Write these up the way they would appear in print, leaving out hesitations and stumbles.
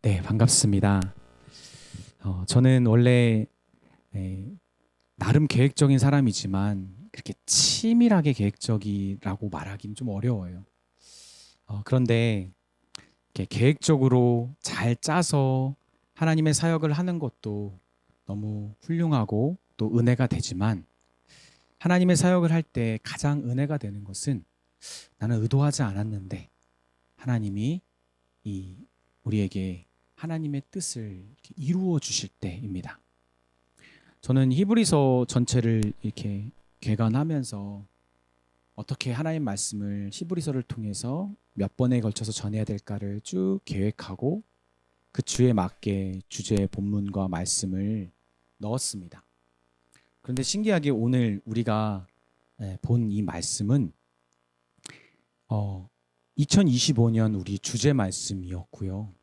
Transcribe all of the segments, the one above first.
네, 반갑습니다. 저는 원래 나름 계획적인 사람이지만 그렇게 치밀하게 계획적이라고 말하기는 좀 어려워요. 그런데 이렇게 계획적으로 잘 짜서 하나님의 사역을 하는 것도 너무 훌륭하고 또 은혜가 되지만 하나님의 사역을 할 때 가장 은혜가 되는 것은 나는 의도하지 않았는데 하나님이 이 우리에게 하나님의 뜻을 이렇게 이루어 주실 때입니다. 저는 히브리서 전체를 이렇게 개관하면서 어떻게 하나님 말씀을 히브리서를 통해서 몇 번에 걸쳐서 전해야 될까를 쭉 계획하고 그 주에 맞게 주제의 본문과 말씀을 넣었습니다. 그런데 신기하게 오늘 우리가 본 이 말씀은 2025년 우리 주제 말씀이었고요.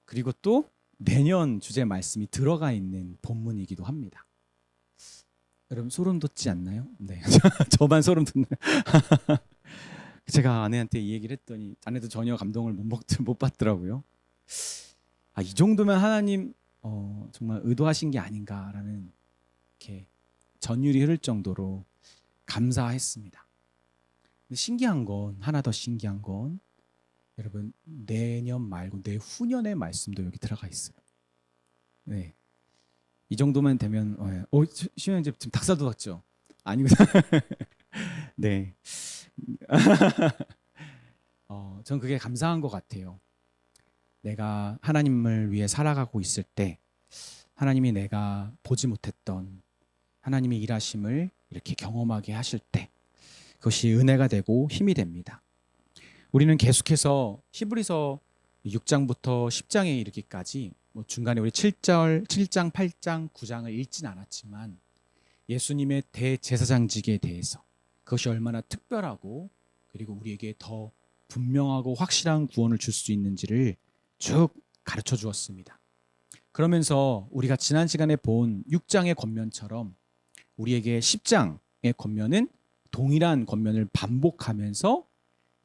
그리고 또 매년 주제 말씀이 들어가 있는 본문이기도 합니다. 여러분 소름 돋지 않나요? 네, 저만 소름 돋나요? 제가 아내한테 이 얘기를 했더니 아내도 전혀 감동을 못 받더라고요. 이 정도면 하나님 정말 의도하신 게 아닌가라는 이렇게 전율이 흐를 정도로 감사했습니다. 근데 신기한 건 하나 더 신기한 건 여러분 내년 말고 내후년의 말씀도 여기 들어가 있어요. 네, 이 정도만 되면 시현 이제 지금 닭살 돋았죠? 아니고 네, 전 그게 감사한 것 같아요. 내가 하나님을 위해 살아가고 있을 때 하나님이 내가 보지 못했던 하나님의 일하심을 이렇게 경험하게 하실 때 그것이 은혜가 되고 힘이 됩니다. 우리는 계속해서 히브리서 6장부터 10장에 이르기까지 중간에 우리 7장, 8장, 9장을 읽진 않았지만 예수님의 대제사장직에 대해서 그것이 얼마나 특별하고 그리고 우리에게 더 분명하고 확실한 구원을 줄 수 있는지를 쭉 가르쳐 주었습니다. 그러면서 우리가 지난 시간에 본 6장의 권면처럼 우리에게 10장의 권면은 동일한 권면을 반복하면서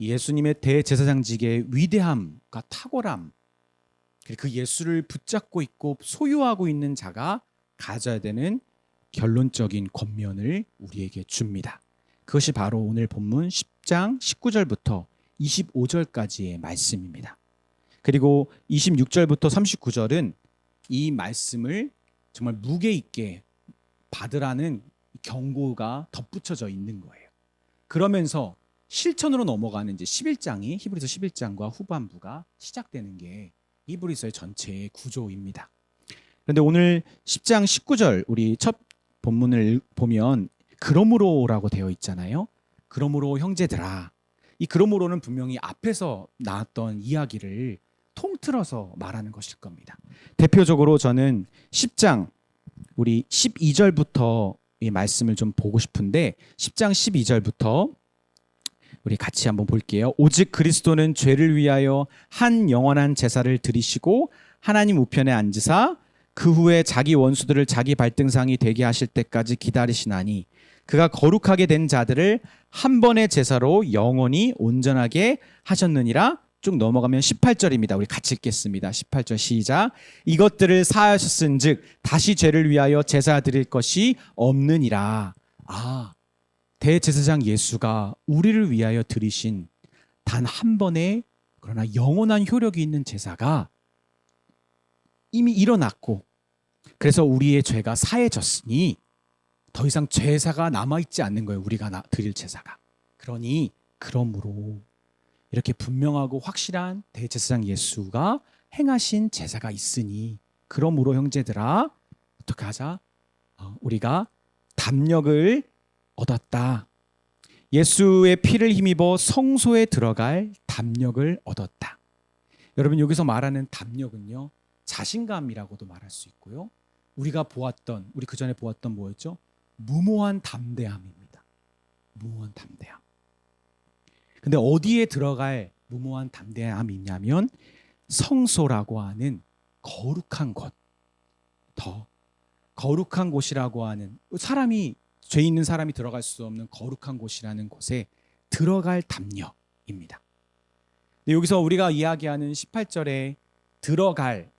예수님의 대제사장직의 위대함과 탁월함, 그 예수를 붙잡고 있고 소유하고 있는 자가 가져야 되는 결론적인 권면을 우리에게 줍니다. 그것이 바로 오늘 본문 10장 19절부터 25절까지의 말씀입니다. 그리고 26절부터 39절은 이 말씀을 정말 무게 있게 받으라는 경고가 덧붙여져 있는 거예요. 그러면서 실천으로 넘어가는 이제 11장이 히브리서 11장과 후반부가 시작되는 게 히브리서의 전체의 구조입니다. 그런데 오늘 10장 19절 우리 첫 본문을 보면 그러므로라고 되어 있잖아요. 그러므로 형제들아. 이 그러므로는 분명히 앞에서 나왔던 이야기를 통틀어서 말하는 것일 겁니다. 대표적으로 저는 10장 우리 12절부터 이 말씀을 좀 보고 싶은데 10장 12절부터 우리 같이 한번 볼게요. 오직 그리스도는 죄를 위하여 한 영원한 제사를 드리시고 하나님 우편에 앉으사 그 후에 자기 원수들을 자기 발등상이 되게 하실 때까지 기다리시나니 그가 거룩하게 된 자들을 한 번의 제사로 영원히 온전하게 하셨느니라. 쭉 넘어가면 18절입니다. 우리 같이 읽겠습니다. 18절 시작. 이것들을 사하셨은즉 다시 죄를 위하여 제사 드릴 것이 없느니라. 대제사장 예수가 우리를 위하여 드리신 단 한 번의 그러나 영원한 효력이 있는 제사가 이미 일어났고 그래서 우리의 죄가 사해졌으니 더 이상 제사가 남아있지 않는 거예요. 우리가 드릴 제사가. 그러므로 이렇게 분명하고 확실한 대제사장 예수가 행하신 제사가 있으니 그러므로 형제들아 어떻게 하자? 우리가 담력을 얻었다. 예수의 피를 힘입어 성소에 들어갈 담력을 얻었다. 여러분 여기서 말하는 담력은요. 자신감이라고도 말할 수 있고요. 우리 그 전에 보았던 뭐였죠? 무모한 담대함입니다. 무모한 담대함. 근데 어디에 들어갈 무모한 담대함이 있냐면 성소라고 하는 거룩한 곳, 더 거룩한 곳이라고 하는 죄 있는 사람이 들어갈 수 없는 거룩한 곳이라는 곳에 들어갈 담력입니다. 근데 여기서 우리가 이야기하는 18절에 들어갈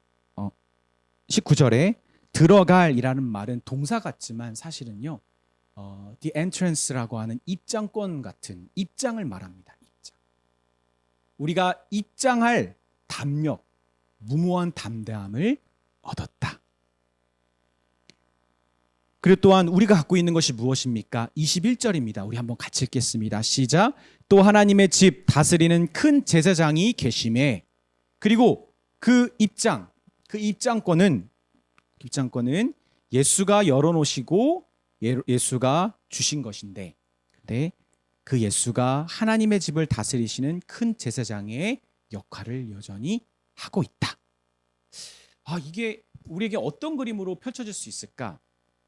19절에 들어갈이라는 말은 동사 같지만 사실은요 the entrance라고 하는 입장권 같은 입장을 말합니다. 입장. 우리가 입장할 담력, 무모한 담대함을 얻었다. 그리고 또한 우리가 갖고 있는 것이 무엇입니까? 21절입니다. 우리 한번 같이 읽겠습니다. 시작. 또 하나님의 집 다스리는 큰 제사장이 계심에, 그리고 그 입장권은 예수가 열어놓으시고 예수가 주신 것인데, 근데 그 예수가 하나님의 집을 다스리시는 큰 제사장의 역할을 여전히 하고 있다. 이게 우리에게 어떤 그림으로 펼쳐질 수 있을까?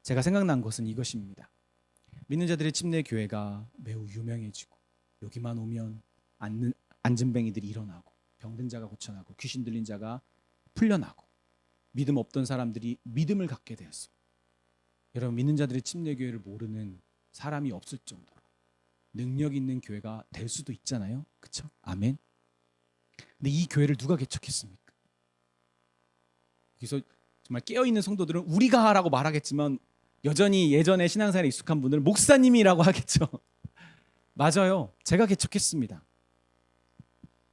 제가 생각난 것은 이것입니다. 믿는 자들의 침례 교회가 매우 유명해지고 여기만 오면 안진뱅이들이 일어나고 병든 자가 고쳐나고 귀신 들린 자가 풀려나고 믿음 없던 사람들이 믿음을 갖게 되었어. 여러분, 믿는 자들의 침례 교회를 모르는 사람이 없을 정도로 능력 있는 교회가 될 수도 있잖아요. 그렇죠? 아멘. 근데 이 교회를 누가 개척했습니까? 그래서 정말 깨어있는 성도들은 우리가 하라고 말하겠지만 여전히 예전에 신앙생활에 익숙한 분들은 목사님이라고 하겠죠. 맞아요. 제가 개척했습니다.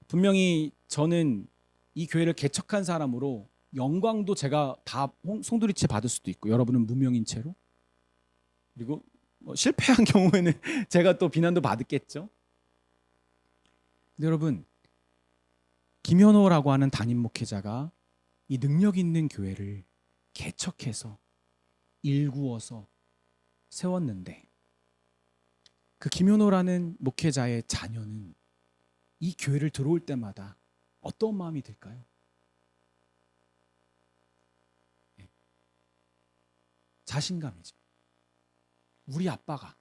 분명히 저는 이 교회를 개척한 사람으로 영광도 제가 다 송두리째 받을 수도 있고 여러분은 무명인 채로, 그리고 실패한 경우에는 제가 또 비난도 받았겠죠. 근데 여러분, 김현호라고 하는 담임 목회자가 이 능력 있는 교회를 개척해서 일구어서 세웠는데, 그 김현호라는 목회자의 자녀는 이 교회를 들어올 때마다 어떤 마음이 들까요? 자신감이죠. 우리 아빠가,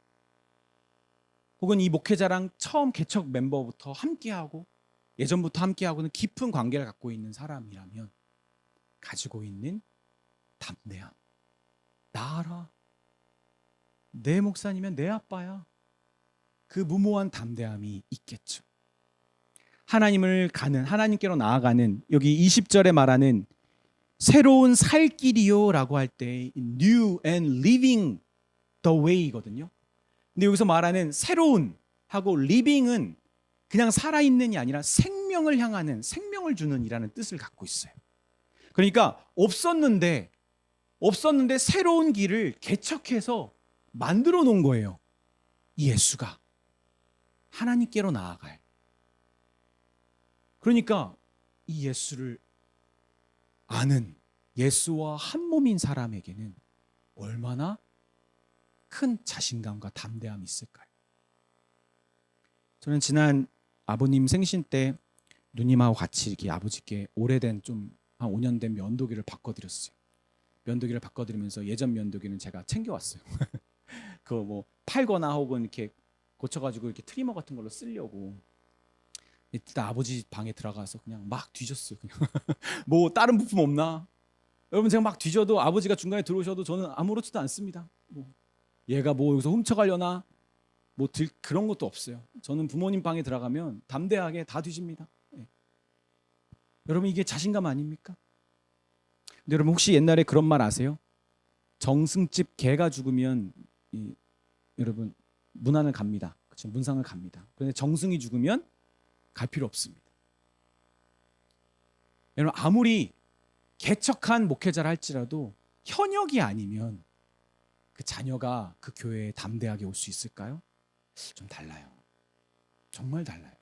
혹은 이 목회자랑 처음 개척 멤버부터 함께하고 예전부터 함께하고는 깊은 관계를 갖고 있는 사람이라면 가지고 있는 담대함. 나 알아. 내 목사님은 내 아빠야. 그 무모한 담대함이 있겠죠. 하나님께로 나아가는, 여기 20절에 말하는 새로운 살 길이요라고 할 때 new and living the way거든요. 근데 여기서 말하는 새로운 하고 living은 그냥 살아있는이 아니라 생명을 향하는, 생명을 주는 이라는 뜻을 갖고 있어요. 그러니까 없었는데 새로운 길을 개척해서 만들어 놓은 거예요. 이 예수가 하나님께로 나아갈. 그러니까 이 예수를 아는, 예수와 한 몸인 사람에게는 얼마나 큰 자신감과 담대함이 있을까요? 저는 지난 아버님 생신 때 누님하고 같이 이렇게 아버지께 오래된 좀 한 5년 된 면도기를 바꿔드렸어요. 면도기를 바꿔드리면서 예전 면도기는 제가 챙겨왔어요. 그거 뭐 팔거나 혹은 이렇게 고쳐가지고 이렇게 트리머 같은 걸로 쓰려고. 일단 아버지 방에 들어가서 그냥 막 뒤졌어요. 그냥 뭐 다른 부품 없나? 여러분, 제가 막 뒤져도 아버지가 중간에 들어오셔도 저는 아무렇지도 않습니다. 얘가 뭐 여기서 훔쳐가려나? 그런 것도 없어요. 저는 부모님 방에 들어가면 담대하게 다 뒤집니다. 여러분, 이게 자신감 아닙니까? 근데 여러분, 혹시 옛날에 그런 말 아세요? 정승집 개가 죽으면 여러분 문안을 갑니다. 그렇죠? 문상을 갑니다. 그런데 정승이 죽으면 갈 필요 없습니다. 여러분, 아무리 개척한 목회자라 할지라도 현역이 아니면 그 자녀가 그 교회에 담대하게 올 수 있을까요? 좀 달라요. 정말 달라요.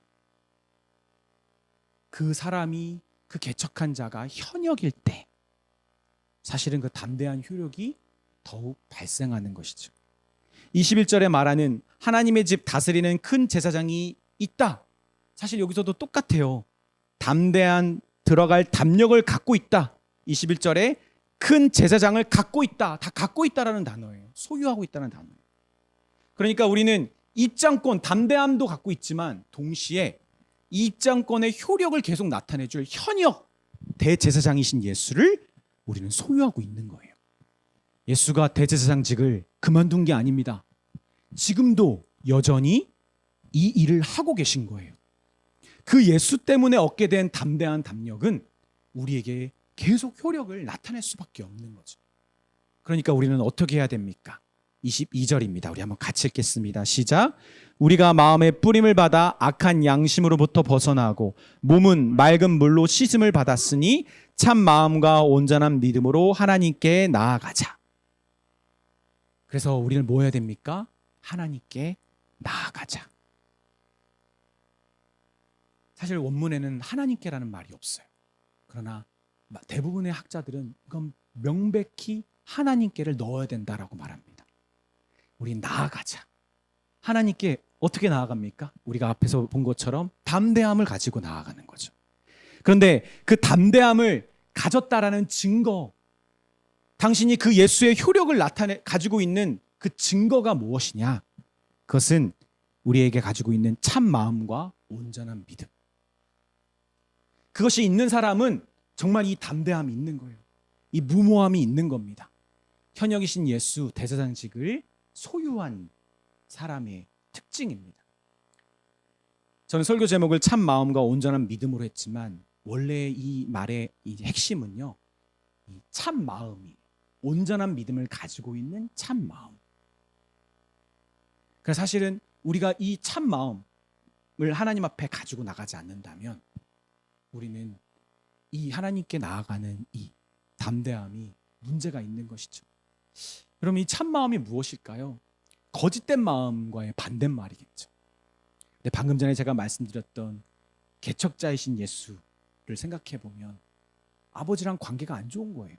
그 사람이, 그 개척한 자가 현역일 때 사실은 그 담대한 효력이 더욱 발생하는 것이죠. 21절에 말하는 하나님의 집 다스리는 큰 제사장이 있다. 사실 여기서도 똑같아요. 담대한 들어갈 담력을 갖고 있다. 21절에 큰 제사장을 갖고 있다. 다 갖고 있다라는 단어예요. 소유하고 있다는 단어예요. 그러니까 우리는 입장권, 담대함도 갖고 있지만 동시에 이 입장권의 효력을 계속 나타내줄 현역 대제사장이신 예수를 우리는 소유하고 있는 거예요. 예수가 대제사장직을 그만둔 게 아닙니다. 지금도 여전히 이 일을 하고 계신 거예요. 그 예수 때문에 얻게 된 담대한 담력은 우리에게 계속 효력을 나타낼 수밖에 없는 거죠. 그러니까 우리는 어떻게 해야 됩니까? 22절입니다. 우리 한번 같이 읽겠습니다. 시작. 우리가 마음의 뿌림을 받아 악한 양심으로부터 벗어나고 몸은 맑은 물로 씻음을 받았으니 참 마음과 온전한 믿음으로 하나님께 나아가자. 그래서 우리는 뭐 해야 됩니까? 하나님께 나아가자. 사실 원문에는 하나님께라는 말이 없어요. 그러나 대부분의 학자들은 이건 명백히 하나님께를 넣어야 된다라고 말합니다. 우리 나아가자. 하나님께 어떻게 나아갑니까? 우리가 앞에서 본 것처럼 담대함을 가지고 나아가는 거죠. 그런데 그 담대함을 가졌다라는 증거, 당신이 그 예수의 효력을 가지고 있는 그 증거가 무엇이냐? 그것은 우리에게 가지고 있는 참 마음과 온전한 믿음. 그것이 있는 사람은 정말 이 담대함이 있는 거예요. 이 무모함이 있는 겁니다. 현역이신 예수 대제사장직을 소유한 사람의 특징입니다. 저는 설교 제목을 참 마음과 온전한 믿음으로 했지만 원래 이 말의 이 핵심은요, 이 참 마음이 온전한 믿음을 가지고 있는 참 마음. 그래서 사실은 우리가 이 참 마음을 하나님 앞에 가지고 나가지 않는다면 우리는 이 하나님께 나아가는 이 담대함이 문제가 있는 것이죠. 그럼 이 참 마음이 무엇일까요? 거짓된 마음과의 반대말이겠죠. 근데 방금 전에 제가 말씀드렸던 개척자이신 예수를 생각해 보면 아버지랑 관계가 안 좋은 거예요.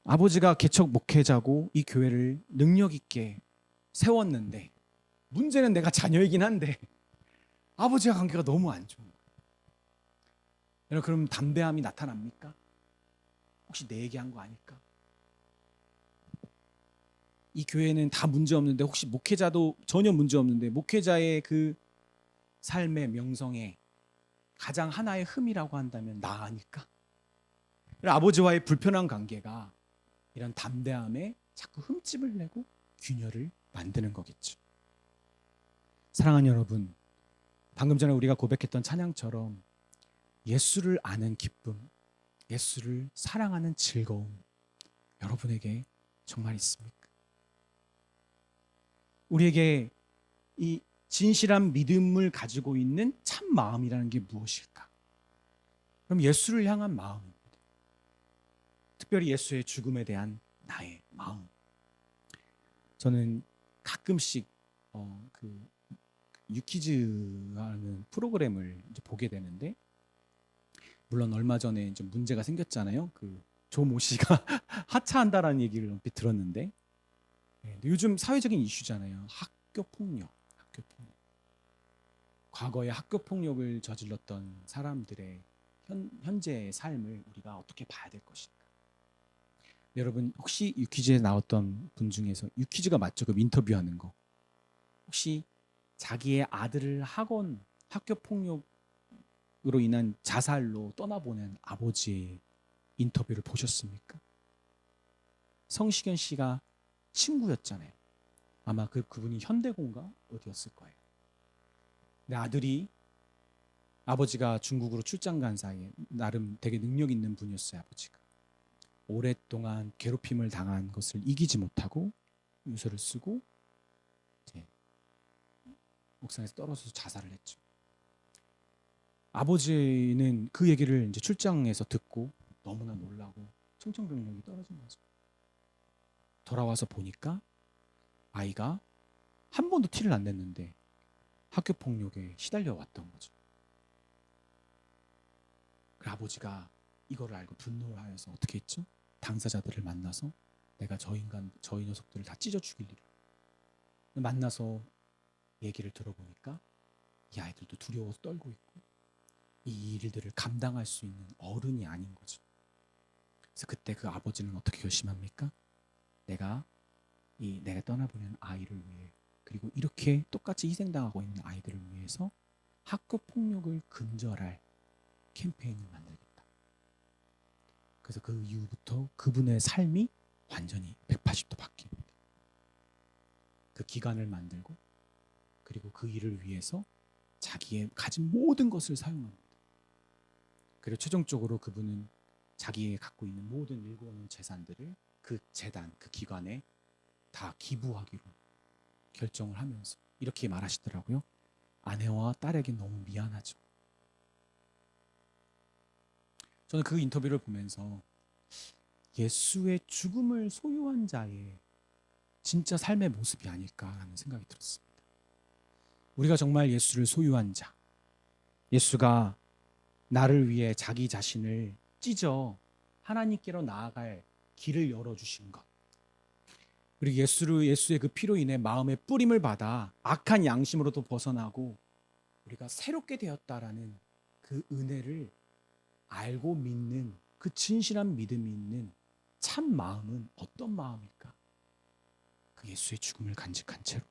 아버지가 개척 목회자고 이 교회를 능력 있게 세웠는데 문제는 내가 자녀이긴 한데 아버지와 관계가 너무 안 좋은 거예요. 여러분, 그럼 담대함이 나타납니까? 혹시 내 얘기한 거 아닐까? 이 교회는 다 문제 없는데 혹시 목회자도 전혀 문제 없는데 목회자의 그 삶의 명성에 가장 하나의 흠이라고 한다면 나 아닐까? 아버지와의 불편한 관계가 이런 담대함에 자꾸 흠집을 내고 균열을 만드는 거겠죠. 사랑하는 여러분, 방금 전에 우리가 고백했던 찬양처럼 예수를 아는 기쁨, 예수를 사랑하는 즐거움 여러분에게 정말 있습니까? 우리에게 이 진실한 믿음을 가지고 있는 참 마음이라는 게 무엇일까? 그럼 예수를 향한 마음입니다. 특별히 예수의 죽음에 대한 나의 마음. 저는 가끔씩 그 유퀴즈라는 프로그램을 이제 보게 되는데, 물론 얼마 전에 이제 문제가 생겼잖아요. 그 조모 씨가 하차한다라는 얘기를 얼핏 들었는데, 요즘 사회적인 이슈잖아요. 학교 폭력. 과거에 학교 폭력을 저질렀던 사람들의 현재의 삶을 우리가 어떻게 봐야 될 것인가? 여러분, 혹시 유퀴즈에 나왔던 분 중에서, 유퀴즈가 맞죠? 그 인터뷰하는 거. 혹시 자기의 아들을 학교 폭력으로 인한 자살로 떠나보낸 아버지의 인터뷰를 보셨습니까? 성시경 씨가 친구였잖아요. 아마 그분이 현대고인가 어디였을 거예요. 내 아들이, 아버지가 중국으로 출장 간 사이에 나름 되게 능력 있는 분이었어요. 아버지가 오랫동안 괴롭힘을 당한 것을 이기지 못하고 유서를 쓰고 이제 옥상에서 떨어져서 자살을 했죠. 아버지는 그 얘기를 이제 출장에서 듣고 너무나 놀라고 청천벽력이 떨어진 거죠. 돌아와서 보니까 아이가 한 번도 티를 안 냈는데 학교 폭력에 시달려 왔던 거죠. 그 아버지가 이거를 알고 분노를 하여서 어떻게 했죠? 당사자들을 만나서 내가 저 녀석들을 다 찢어 죽이리라. 만나서 얘기를 들어보니까 이 아이들도 두려워서 떨고 있고 이 일들을 감당할 수 있는 어른이 아닌 거죠. 그래서 그때 그 아버지는 어떻게 결심합니까? 내가 떠나보낸 아이를 위해, 그리고 이렇게 똑같이 희생당하고 있는 아이들을 위해서 학교 폭력을 근절할 캠페인을 만들겠다. 그래서 그 이후부터 그분의 삶이 완전히 180도 바뀝니다. 그 기관을 만들고 그리고 그 일을 위해서 자기의 가진 모든 것을 사용합니다. 그리고 최종적으로 그분은 자기의 갖고 있는 모든 일궈놓은 재산들을 그 재단, 그 기관에 다 기부하기로 결정을 하면서 이렇게 말하시더라고요. 아내와 딸에게 너무 미안하죠. 저는 그 인터뷰를 보면서 예수의 죽음을 소유한 자의 진짜 삶의 모습이 아닐까라는 생각이 들었습니다. 우리가 정말 예수를 소유한 자, 예수가 나를 위해 자기 자신을 찢어 하나님께로 나아갈 길을 열어주신 것, 그리고 예수의 그 피로 인해 마음의 뿌림을 받아 악한 양심으로도 벗어나고 우리가 새롭게 되었다라는 그 은혜를 알고 믿는 그 진실한 믿음이 있는 참 마음은 어떤 마음일까? 그 예수의 죽음을 간직한 채로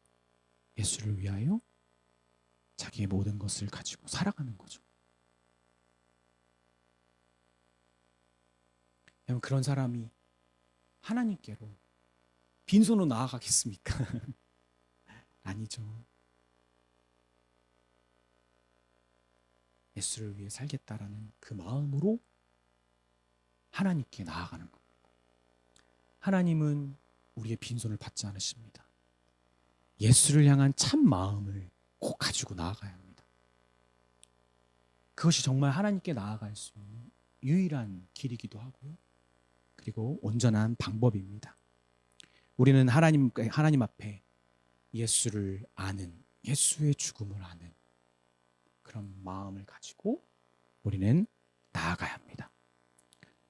예수를 위하여 자기의 모든 것을 가지고 살아가는 거죠. 여러분, 그런 사람이 하나님께로 빈손으로 나아가겠습니까? 아니죠. 예수를 위해 살겠다라는 그 마음으로 하나님께 나아가는 겁니다. 하나님은 우리의 빈손을 받지 않으십니다. 예수를 향한 참 마음을 꼭 가지고 나아가야 합니다. 그것이 정말 하나님께 나아갈 수 있는 유일한 길이기도 하고요. 그리고 온전한 방법입니다. 우리는 하나님 앞에 예수를 아는, 예수의 죽음을 아는 그런 마음을 가지고 우리는 나아가야 합니다.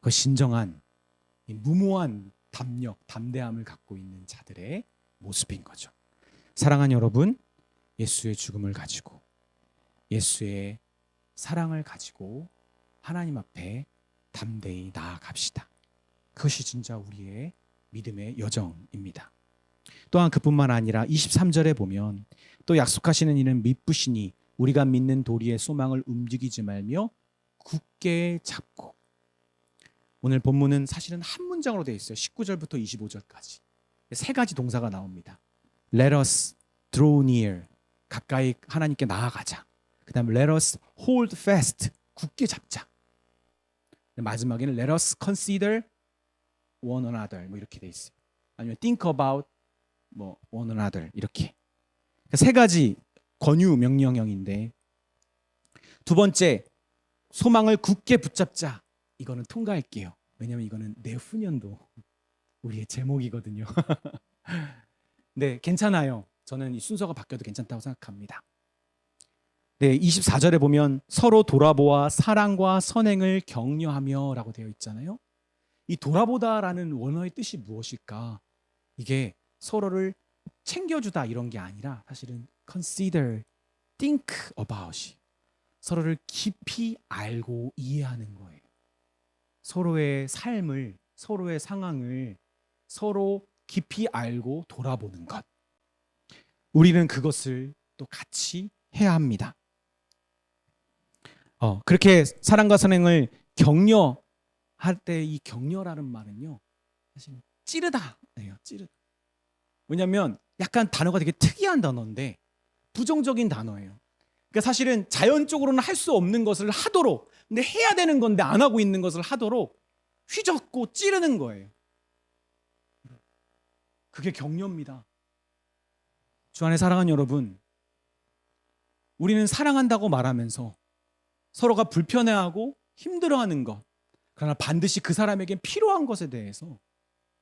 그 진정한 무모한 담력, 담대함을 갖고 있는 자들의 모습인 거죠. 사랑하는 여러분, 예수의 죽음을 가지고 예수의 사랑을 가지고 하나님 앞에 담대히 나아갑시다. 그것이 진짜 우리의 믿음의 여정입니다. 또한 그뿐만 아니라 23절에 보면 또 약속하시는 이는 미쁘시니 우리가 믿는 도리의 소망을 움직이지 말며 굳게 잡고. 오늘 본문은 사실은 한 문장으로 되어 있어요. 19절부터 25절까지 세 가지 동사가 나옵니다. Let us draw near, 가까이 하나님께 나아가자. 그 다음에 let us hold fast, 굳게 잡자. 마지막에는 let us consider one another, 뭐 이렇게 돼 있어요. 아니면 think about 뭐 one another, 이렇게. 세 가지 권유 명령형인데, 두 번째 소망을 굳게 붙잡자, 이거는 통과할게요. 왜냐하면 이거는 내후년도 우리의 제목이거든요. 네, 괜찮아요. 저는 이 순서가 바뀌어도 괜찮다고 생각합니다. 네, 24절에 보면 서로 돌아보아 사랑과 선행을 격려하며 라고 되어 있잖아요. 이 돌아보다라는 원어의 뜻이 무엇일까? 이게 서로를 챙겨주다 이런 게 아니라 사실은 consider, think about, 서로를 깊이 알고 이해하는 거예요. 서로의 삶을, 서로의 상황을 서로 깊이 알고 돌아보는 것. 우리는 그것을 또 같이 해야 합니다. 그렇게 사랑과 선행을 격려할 때 이 격려라는 말은요, 사실 찌르다예요. 찌르다. 왜냐하면 약간 단어가 되게 특이한 단어인데 부정적인 단어예요. 그러니까 사실은 자연적으로는 할 수 없는 것을 하도록, 근데 해야 되는 건데 안 하고 있는 것을 하도록 휘젓고 찌르는 거예요. 그게 격려입니다. 주 안에 사랑하는 여러분, 우리는 사랑한다고 말하면서 서로가 불편해하고 힘들어하는 것, 그러나 반드시 그 사람에게 필요한 것에 대해서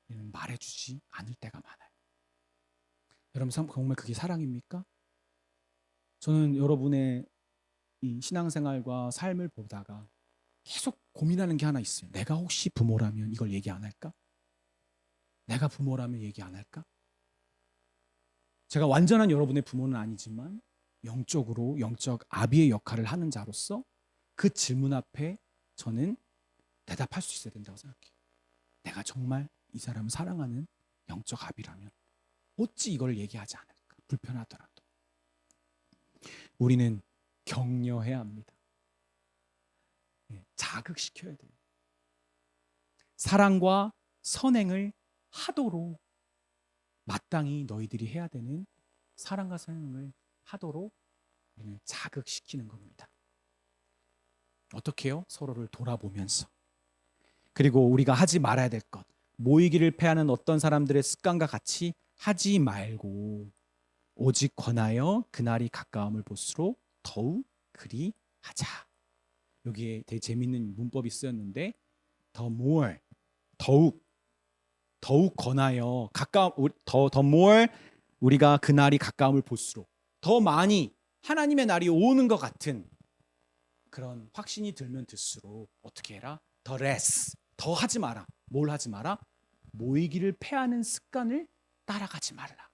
말해주지 않을 때가 많아요. 여러분, 정말 그게 사랑입니까? 저는 여러분의 이 신앙생활과 삶을 보다가 계속 고민하는 게 하나 있어요. 내가 혹시 부모라면 이걸 얘기 안 할까? 내가 부모라면 얘기 안 할까? 제가 완전한 여러분의 부모는 아니지만 영적으로 영적 아비의 역할을 하는 자로서 그 질문 앞에 저는 대답할 수 있어야 된다고 생각해요. 내가 정말 이 사람을 사랑하는 영적 아비라면 어찌 이걸 얘기하지 않을까? 불편하더라도. 우리는 격려해야 합니다. 자극시켜야 돼요. 사랑과 선행을 하도록, 마땅히 너희들이 해야 되는 사랑과 선행을 하도록 우리는 자극시키는 겁니다. 어떻게 해요? 서로를 돌아보면서. 그리고 우리가 하지 말아야 될 것, 모이기를 패하는 어떤 사람들의 습관과 같이 하지 말고 오직 권하여 그날이 가까움을 볼수록 더욱 그리 하자. 여기에 되게 재밌는 문법이 쓰였는데 the more, 더욱 권하여 더 more 우리가 그날이 가까움을 볼수록 더 많이 하나님의 날이 오는 것 같은 그런 확신이 들면 들수록 어떻게 해라? 더 less, 더 하지 마라. 뭘 하지 마라? 모이기를 패하는 습관을 따라가지 말라.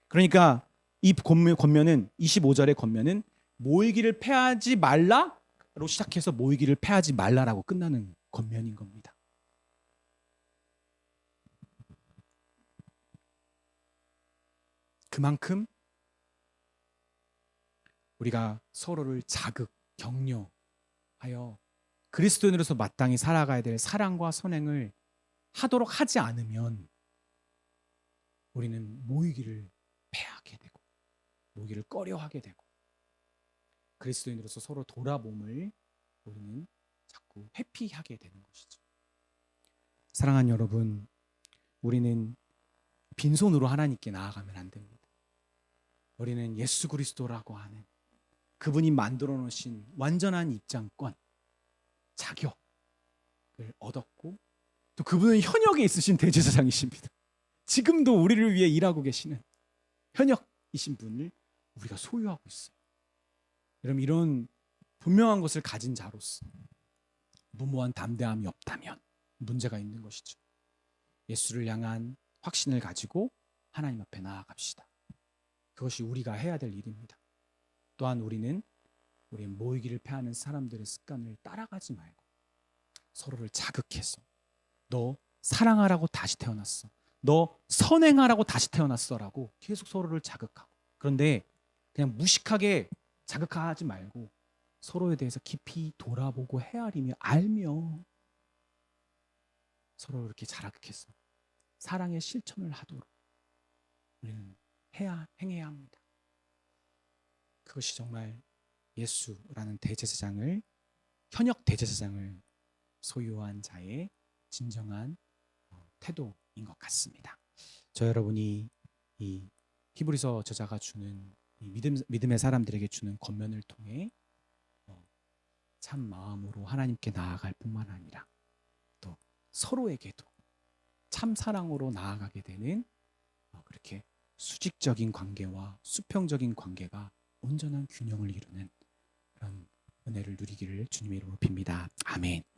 그러니까 이 권면은 25절의 권면은 모이기를 패하지 말라로 시작해서 모이기를 패하지 말라라고 끝나는 권면인 겁니다. 그만큼 우리가 서로를 자극, 격려하여 그리스도인으로서 마땅히 살아가야 될 사랑과 선행을 하도록 하지 않으면 우리는 모이기를 패하게 되고 모이기를 꺼려하게 되고 그리스도인으로서 서로 돌아봄을 우리는 자꾸 회피하게 되는 것이죠. 사랑하는 여러분, 우리는 빈손으로 하나님께 나아가면 안 됩니다. 우리는 예수 그리스도라고 하는 그분이 만들어 놓으신 완전한 입장권, 자격을 얻었고 또 그분은 현역에 있으신 대제사장이십니다. 지금도 우리를 위해 일하고 계시는 현역이신 분을 우리가 소유하고 있어요. 여러분, 이런 분명한 것을 가진 자로서 무모한 담대함이 없다면 문제가 있는 것이죠. 예수를 향한 확신을 가지고 하나님 앞에 나아갑시다. 그것이 우리가 해야 될 일입니다. 또한 우리의 모이기를 패하는 사람들의 습관을 따라가지 말고 서로를 자극해서 너 사랑하라고 다시 태어났어, 너 선행하라고 다시 태어났어라고 계속 서로를 자극하고, 그런데 그냥 무식하게 자극하지 말고 서로에 대해서 깊이 돌아보고 헤아리며 알며 서로 이렇게 자극해서 사랑의 실천을 하도록 우리는 행해야 합니다. 그것이 정말 예수라는 대제사장을, 현역 대제사장을 소유한 자의 진정한 태도인 것 같습니다. 저 여러분이 이 히브리서 저자가 주는 이 믿음의 사람들에게 주는 권면을 통해 참 마음으로 하나님께 나아갈 뿐만 아니라 또 서로에게도 참 사랑으로 나아가게 되는 그렇게 수직적인 관계와 수평적인 관계가 온전한 균형을 이루는 그런 은혜를 누리기를 주님의 이름으로 빕니다. 아멘.